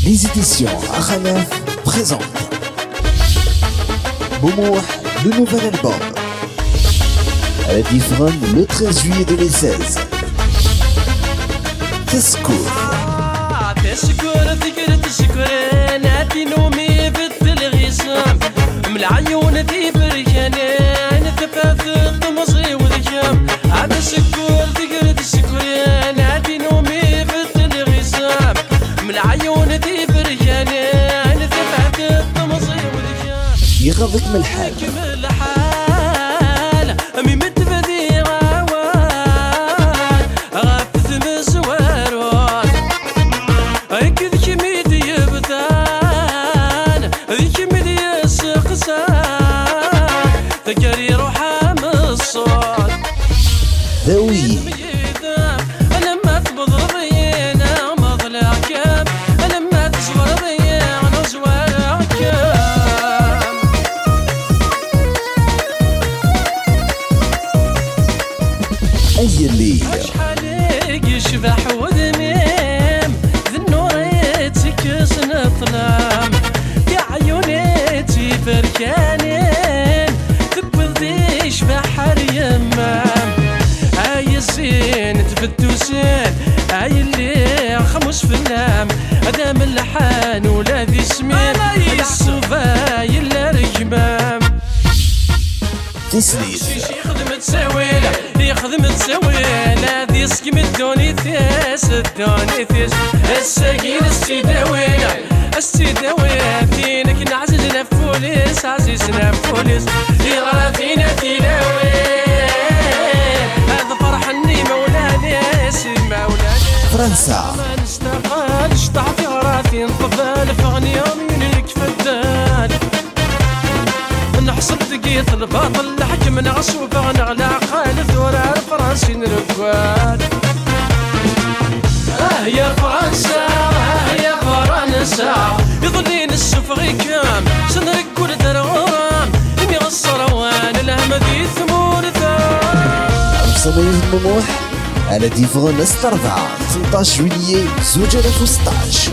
Les éditions Akhanaf présentent Boumouh, le nouvel album. À la Diffrone le 13 juillet 2016. تسكر تسكر نادي نومي بالغيسام من العيون دي بركانين تفاث الطمزي وذكام هذا سكر تسكر نادي نومي بالغيسام من العيون دي بركانين تفاث الطمزي وذكام يغضك من الحال أمي متبذي غاوان غافث مزوارون أكد كميد يبثان ذيك ميد يسقسان تقري روحها من الصوت ذوي لما تبض رضينا مضلع كام لما تصبر رضينا زوار كام أي اللي شحالك يشبح ودميم ذي النوريتك سنطلام يا عيونيتي بركانين تقبض دي يشبح اليمام هاي الزين تفتوسين هاي اللي خمس فلام هذا من اللحان ولا ذي سمين الصفاي الا رجمام تسليس يخدم تساويله يخدم تساويله ذي سكيم الدوني ثيس الساقين السيداويله فينك نعززنا فوليس عزيزنا فوليس يغرى فينا تلاوي هذا فرحني مولاني سي مولاني فرنسا ما نستقالش تعطي غراتي نطفال فغني يمينك فدان نحسب دقيت الباطل لحكم نغصو فغنغلى عقال ثورة الفرنسي نرفان يا فرنسا يا فرنسا يظلين السفغي كام سنرقل درغرام إني غصروان الهمذي ثمور ثام صميم بوموح على ديفرون استرضع 18 جويلية 2016.